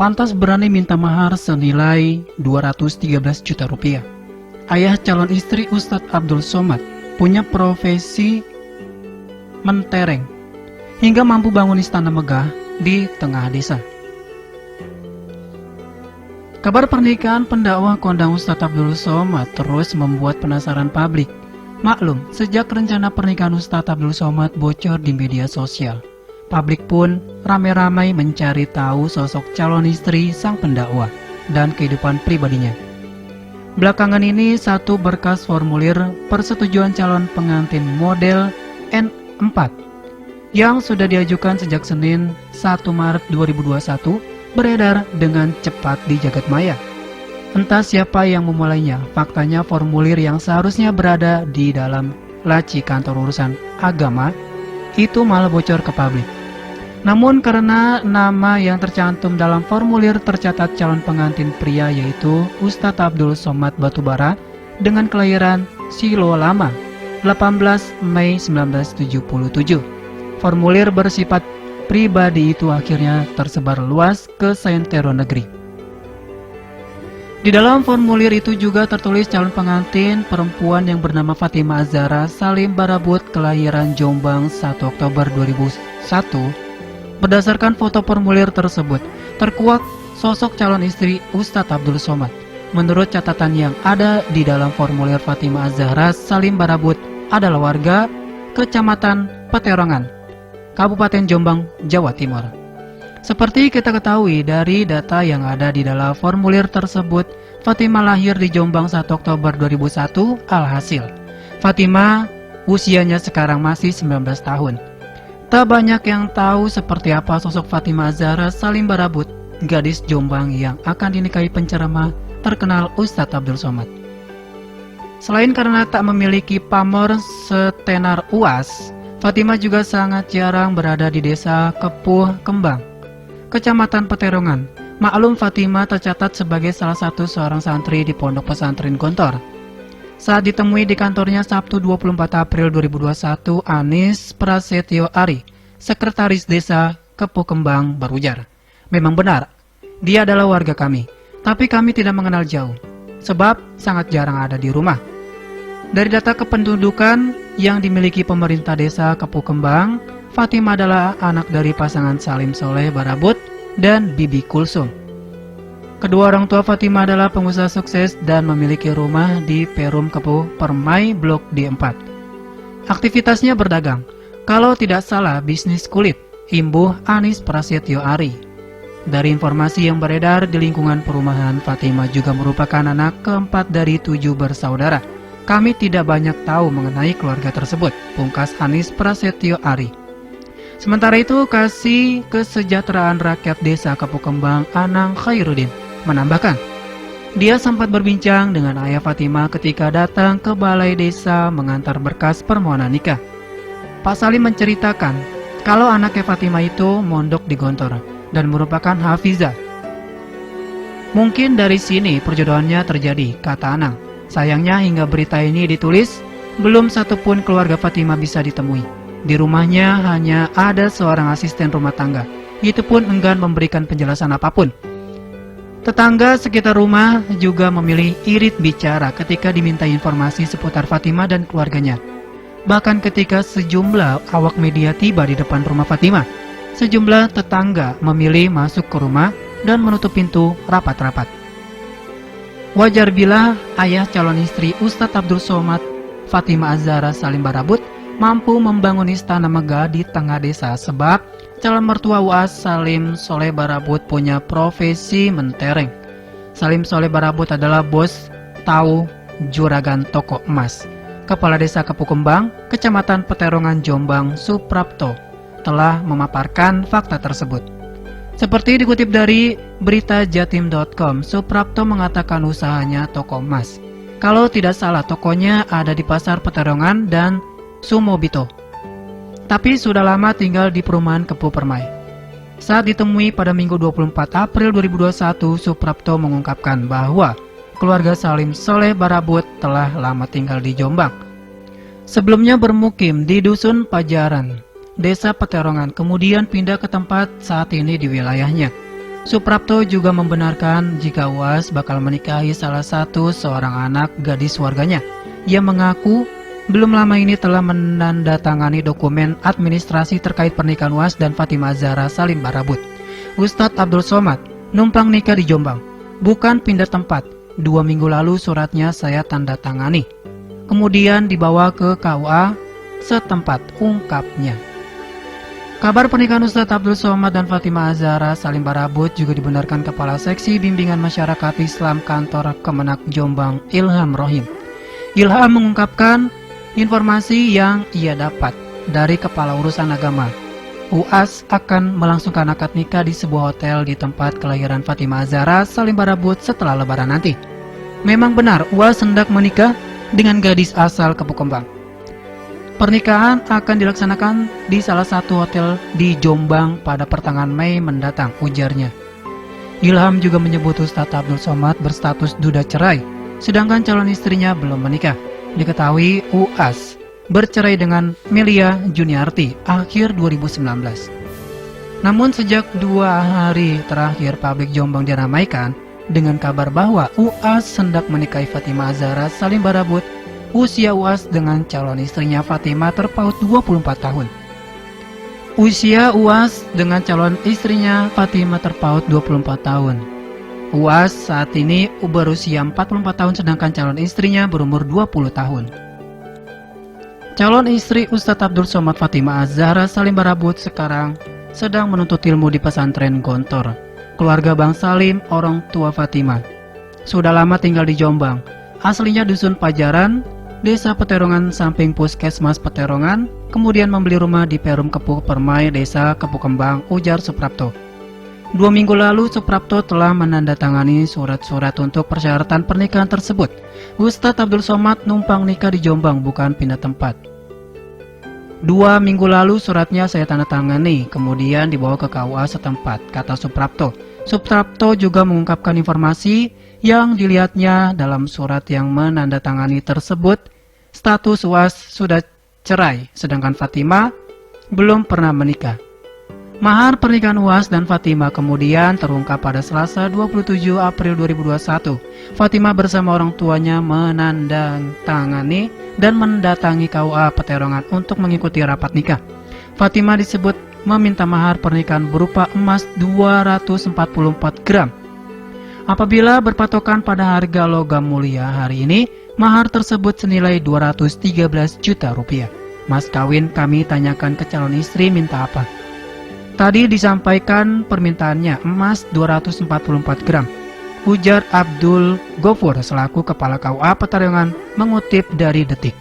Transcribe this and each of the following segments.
lantas berani minta mahar senilai 213 juta rupiah. Ayah calon istri Ustadz Abdul Somad punya profesi mentereng, hingga mampu bangun istana megah di tengah desa. Kabar pernikahan pendakwah kondang Ustadz Abdul Somad terus membuat penasaran publik. Maklum, sejak rencana pernikahan Ustadz Abdul Somad bocor di media sosial, publik pun ramai-ramai mencari tahu sosok calon istri sang pendakwah dan kehidupan pribadinya. Belakangan ini, satu berkas formulir persetujuan calon pengantin model N4 yang sudah diajukan sejak Senin 1 Maret 2021 beredar dengan cepat di jagat maya. Entah siapa yang memulainya, faktanya formulir yang seharusnya berada di dalam laci kantor urusan agama itu malah bocor ke publik. Namun karena nama yang tercantum dalam formulir tercatat calon pengantin pria yaitu Ustadz Abdul Somad Batubara dengan kelahiran Silo Lama 18 Mei 1977. Formulir bersifat pribadi itu akhirnya tersebar luas ke seantero negeri. Di dalam formulir itu juga tertulis calon pengantin perempuan yang bernama Fatimah Azhara Salim Barabut kelahiran Jombang 1 Oktober 2001. Berdasarkan foto formulir tersebut, terkuak sosok calon istri Ustadz Abdul Somad. Menurut catatan yang ada di dalam formulir, Fatimah Azhara Salim Barabut adalah warga Kecamatan Peterongan, Kabupaten Jombang, Jawa Timur. Seperti kita ketahui dari data yang ada di dalam formulir tersebut, Fatimah lahir di Jombang 1 Oktober 2001. Alhasil, Fatimah usianya sekarang masih 19 tahun. Tak banyak yang tahu seperti apa sosok Fatimah Azhara Salim Barabut, gadis Jombang yang akan dinikahi penceramah terkenal Ustadz Abdul Somad. Selain karena tak memiliki pamor setenar UAS, Fatimah juga sangat jarang berada di desa Kepuh Kembang, Kecamatan Peterongan. Maklum, Fatimah tercatat sebagai salah satu seorang santri di Pondok Pesantren Gontor. Saat ditemui di kantornya Sabtu 24 April 2021, Anis Prasetyo Ari, Sekretaris Desa Kepuh Kembang, berujar, "Memang benar, dia adalah warga kami, tapi kami tidak mengenal jauh, sebab sangat jarang ada di rumah. Dari data kependudukan yang dimiliki pemerintah desa Kepuh Kembang, Fatimah adalah anak dari pasangan Salim Soleh Barabut dan Bibi Kulsum. Kedua orang tua Fatimah adalah pengusaha sukses dan memiliki rumah di Perum Kepuh Permai Blok D4. Aktivitasnya berdagang, kalau tidak salah bisnis kulit," imbuh Anis Prasetyo Ari. Dari informasi yang beredar di lingkungan perumahan, Fatimah juga merupakan anak keempat dari 7 bersaudara. "Kami tidak banyak tahu mengenai keluarga tersebut," pungkas Anis Prasetyo Ari. Sementara itu, Kasih Kesejahteraan Rakyat Desa Kepuh Kembang, Anang Khairuddin, menambahkan, dia sempat berbincang dengan ayah Fatimah ketika datang ke balai desa mengantar berkas permohonan nikah. Pak Salim menceritakan kalau anaknya Fatimah itu mondok di Gontor dan merupakan hafizah. "Mungkin dari sini perjodohannya terjadi," kata Anang. "Sayangnya hingga berita ini ditulis, belum satupun keluarga Fatimah bisa ditemui. Di rumahnya hanya ada seorang asisten rumah tangga, itu pun enggan memberikan penjelasan apapun. Tetangga sekitar rumah juga memilih irit bicara ketika diminta informasi seputar Fatimah dan keluarganya. Bahkan ketika sejumlah awak media tiba di depan rumah Fatimah, sejumlah tetangga memilih masuk ke rumah dan menutup pintu rapat-rapat. Wajar bila ayah calon istri Ustadz Abdul Somad, Fatimah Azhara Salim Barabut, mampu membangun istana megah di tengah desa, sebab calon mertua UAS Salim Soleh Barabut punya profesi mentereng. Salim Soleh Barabut adalah bos tahu juragan toko emas. Kepala Desa Kepuh Kembang, Kecamatan Peterongan, Jombang, Suprapto, telah memaparkan fakta tersebut. Seperti dikutip dari berita jatim.com, Suprapto mengatakan usahanya toko emas. Kalau tidak salah, tokonya ada di Pasar Peterongan dan Sumobito, tapi sudah lama tinggal di perumahan Kepuh Permai. Saat ditemui pada Minggu 24 April 2021, Suprapto mengungkapkan bahwa keluarga Salim Soleh Barabut telah lama tinggal di Jombang. Sebelumnya bermukim di Dusun Pajaran, Desa Peterongan, kemudian pindah ke tempat saat ini di wilayahnya. Suprapto juga membenarkan jika UAS bakal menikahi salah satu seorang anak gadis warganya. Ia mengaku belum lama ini telah menandatangani dokumen administrasi terkait pernikahan UAS dan Fatimah Zahra Salim Barabut. Ustadz Abdul Somad numpang nikah di Jombang, bukan pindah tempat. 2 minggu lalu suratnya saya tanda tangani, kemudian dibawa ke KUA setempat, ungkapnya. Kabar pernikahan Ustadz Abdul Somad dan Fatimah Zahra Salim Barabut juga dibenarkan Kepala Seksi Bimbingan Masyarakat Islam Kantor Kemenak Jombang, Ilham Rohim. Ilham mengungkapkan informasi yang ia dapat dari Kepala Urusan Agama. UAS akan melangsungkan akad nikah di sebuah hotel di tempat kelahiran Fatimah Zahra Salim Barabut setelah Lebaran nanti. Memang benar UAS hendak menikah dengan gadis asal Kebukembang. Pernikahan akan dilaksanakan di salah satu hotel di Jombang pada pertengahan Mei mendatang, ujarnya. Ilham juga menyebut Ustadz Abdul Somad berstatus duda cerai, sedangkan calon istrinya belum menikah. Diketahui UAS bercerai dengan Melia Juniarti akhir 2019. Namun sejak 2 hari terakhir publik Jombang diramaikan dengan kabar bahwa UAS hendak menikahi Fatimah Zahra Salim Barabut. Usia UAS dengan calon istrinya Fatimah terpaut 24 tahun. Usia UAS dengan calon istrinya Fatimah terpaut 24 tahun. UAS saat ini berusia 44 tahun sedangkan calon istrinya berumur 20 tahun. Calon istri Ustadz Abdul Somad Fatimah Zahra Salim Barabut sekarang sedang menuntut ilmu di pesantren Gontor. Keluarga Bang Salim, orang tua Fatimah, sudah lama tinggal di Jombang. Aslinya dusun Pajaran, Desa Peterongan samping Puskesmas Peterongan, kemudian membeli rumah di Perum Kepuh Permai, Desa Kebukembang, ujar Suprapto. 2 minggu lalu Suprapto telah menandatangani surat-surat untuk persyaratan pernikahan tersebut. Ustadz Abdul Somad numpang nikah di Jombang, bukan pindah tempat. 2 minggu lalu suratnya saya tanda tangani, kemudian dibawa ke KUA setempat, kata Suprapto. Suprapto juga mengungkapkan informasi yang dilihatnya dalam surat yang menandatangani tersebut. Status UAS sudah cerai, sedangkan Fatimah belum pernah menikah. Mahar pernikahan UAS dan Fatimah kemudian terungkap pada Selasa 27 April 2021. Fatimah bersama orang tuanya menandatangani dan mendatangi KUA Peterongan untuk mengikuti rapat nikah. Fatimah disebut meminta mahar pernikahan berupa emas 244 gram. Apabila berpatokan pada harga logam mulia hari ini, mahar tersebut senilai 213 juta rupiah. Mas kawin kami tanyakan ke calon istri minta apa? Tadi disampaikan permintaannya emas 244 gram. Ujar Abdul Gofur selaku Kepala KUA Peterongan mengutip dari Detik.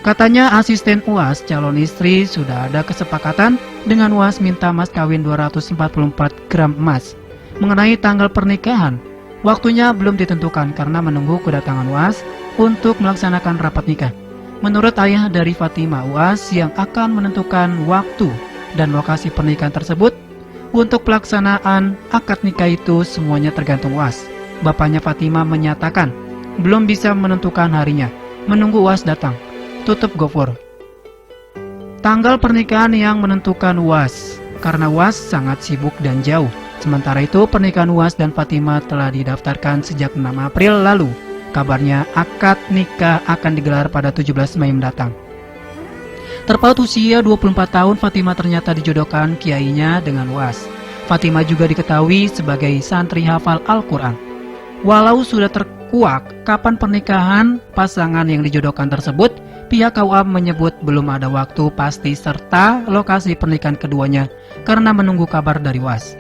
Katanya asisten UAS calon istri sudah ada kesepakatan dengan UAS minta mas kawin 244 gram emas. Mengenai tanggal pernikahan, waktunya belum ditentukan karena menunggu kedatangan UAS untuk melaksanakan rapat nikah. Menurut ayah dari Fatimah, UAS yang akan menentukan waktu dan lokasi pernikahan tersebut. Untuk pelaksanaan akad nikah itu semuanya tergantung UAS. Bapaknya Fatimah menyatakan belum bisa menentukan harinya, menunggu UAS datang. Tutup Gofur. Tanggal pernikahan yang menentukan UAS, karena UAS sangat sibuk dan jauh. Sementara itu pernikahan UAS dan Fatimah telah didaftarkan sejak 6 April lalu. Kabarnya akad nikah akan digelar pada 17 Mei mendatang. Terpaut usia 24 tahun, Fatimah ternyata dijodohkan kiainya dengan UAS. Fatimah juga diketahui sebagai santri hafal Al-Quran. Walau sudah terkuak kapan pernikahan pasangan yang dijodohkan tersebut, pihak KUA menyebut belum ada waktu pasti serta lokasi pernikahan keduanya karena menunggu kabar dari UAS.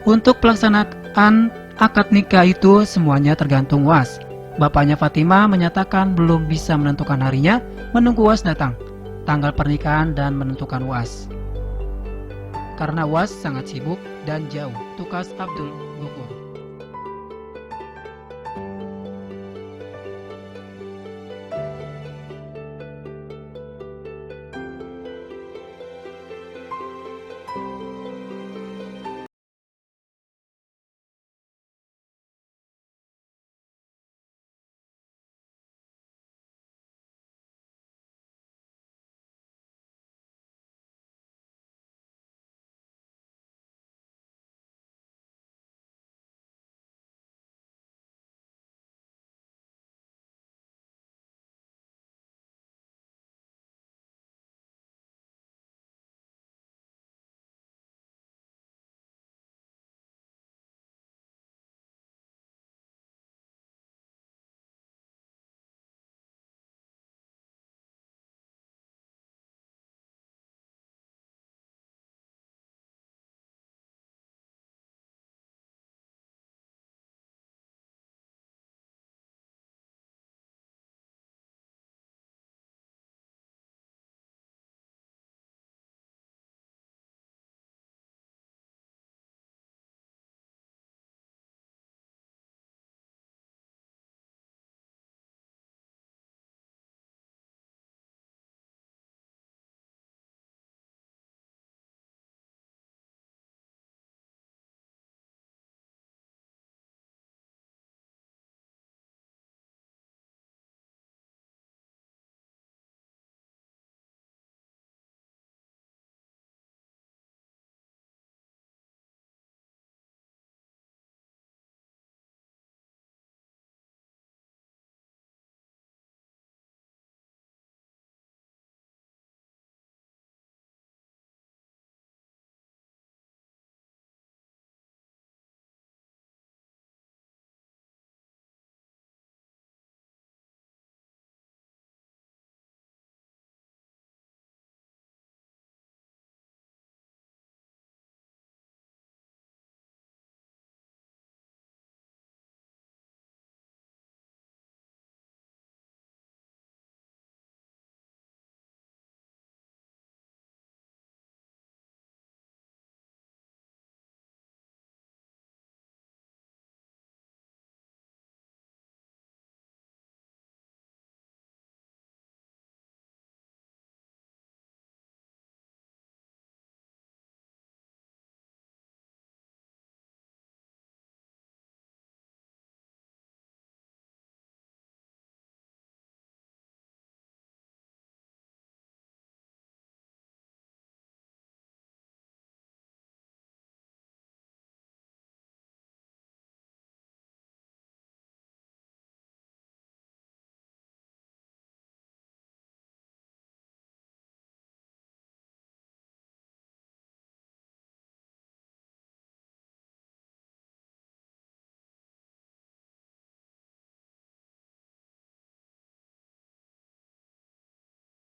Untuk pelaksanaan akad nikah itu semuanya tergantung UAS. Bapaknya Fatimah menyatakan belum bisa menentukan harinya, menunggu UAS datang, tanggal pernikahan dan menentukan UAS. Karena UAS sangat sibuk dan jauh, tukas Abdul